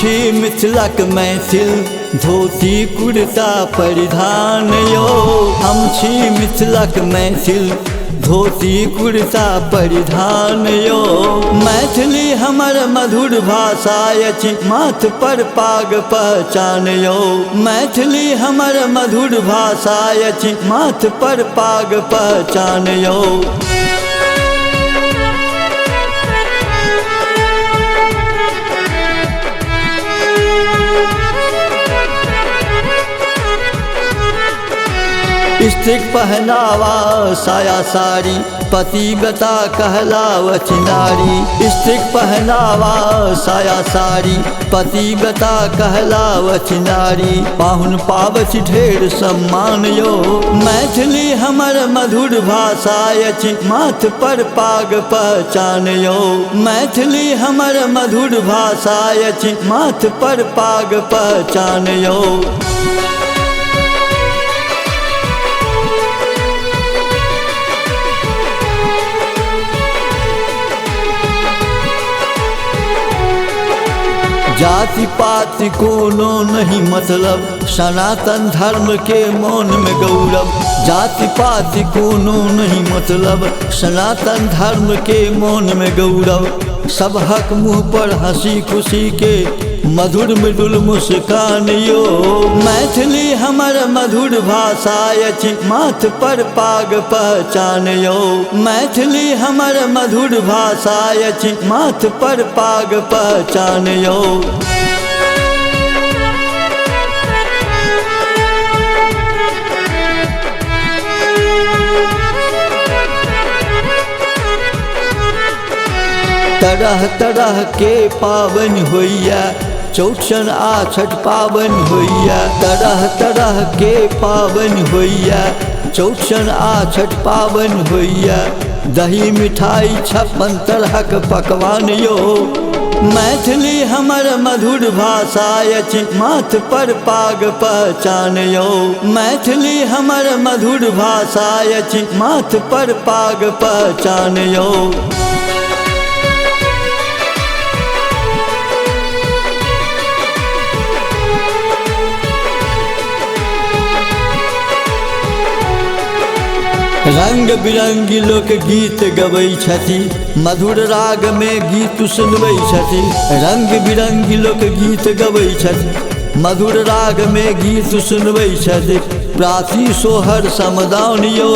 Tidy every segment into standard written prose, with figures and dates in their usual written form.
छी मिथिलक मैथिल धोती कुर्ता परिधान यो। हम छी मिथिलक मैथिल धोती कुर्ता परिधान यो। मैथिली हमर मधुर भाषा अछि माथ पर पाग पहचान यो। मैथिली हमर मधुर भाषा अछि माथ पर पाग पहचान यो। स्त्रीक पहनावा साया साड़ी पतिव्रता कहलावत नारी। स्त्रीक पहनावा साया साड़ी पतिव्रता कहलावत नारी। पाहुन पावत ढेर सम्मान यो। मैथिली हमर मधुर भाषा अछि माथ पर पाग पहचान यो। मैथिली हमर मधुर भाषा अछि माथ पर पाग पहचान यो। जाति पाति कोनो नहीं मतलब सनातन धर्म के मौन में गौरव। जाति पाति कोनो नहीं मतलब सनातन धर्म के मौन में गौरव। सब हक मुँह पर हंसी खुशी के मधुर मृदुल मुस्कान यो। मैथिली हमर मधुर भाषा अछि माथ पर पाग पहचान यो। मैथिली हमर मधुर भाषा अछि माथ पर पाग पहचान यो। तरह तरह के पावन होइया चौठचन आ छठ पावन होइया। तरह तरह के पावन होइया चौठचन आ छठ पावन होइया। दही मिठाई 56 तरहक पकवान यो। मैथिली हमर मधुर भाषा अछि माथ पर पाग पहचान यो। मैथिली हमर मधुर भाषा अछि माथ पर पाग पहचान यो। रंग बिरंगी लोक गीत गबै छथि मधुर राग में गीत सुनबै छथि। रंग बिरंगी लोक गीत गबै छथि मधुर राग में गीत सुनबै छथि। प्राची सोहर समदान यो।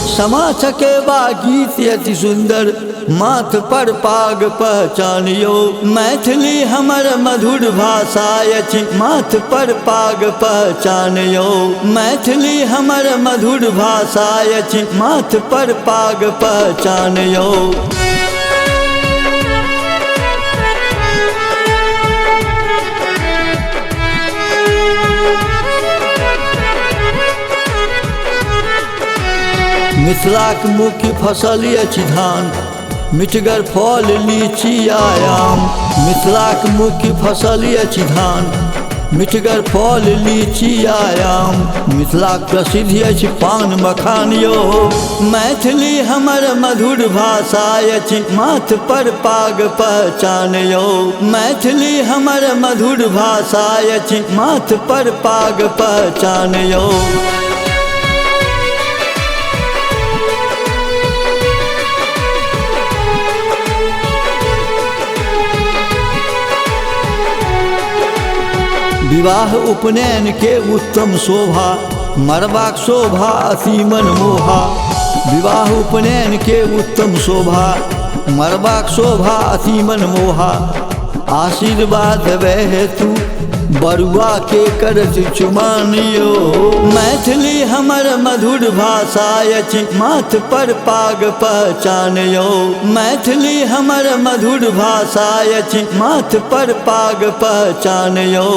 समा चकेबा गीत अति सुंदर माथ पर पाग पहचान यो। मैथिली हमर मधुर भाषा अछि माथ पर पाग पहचान यो। मैथिली हमर मधुर भाषा अछि माथ पर पाग पहचान यो। मिथिलाक मुख्य फसल अछि धान मिठगर फल लीची आम। मिथिलाक मुख्य फसल अछि धान मिठगर फल लीची आम। मिथिलाक प्रसिद्ध अछि पान मखान यो। मैथिली हमर मधुर भाषा अछि माथ पर पाग पहचान यो। मैथिली हमर मधुर भाषा अछि माथ पर पाग पहचान यो। विवाह उपनयन के उत्तम शोभा मरबाक शोभा अति मनमोहा। विवाह उपनयन के उत्तम शोभा मरबाक शोभा अति मनमोहा। आशीर्वाद देबै हेतु बरुआ के करत चुमान यो। मैथिली हमर मधुर भाषा अछि माथ पर पाग पहचान यो। मैथिली हमर मधुर भाषा अछि माथ पर पाग पहचान यो।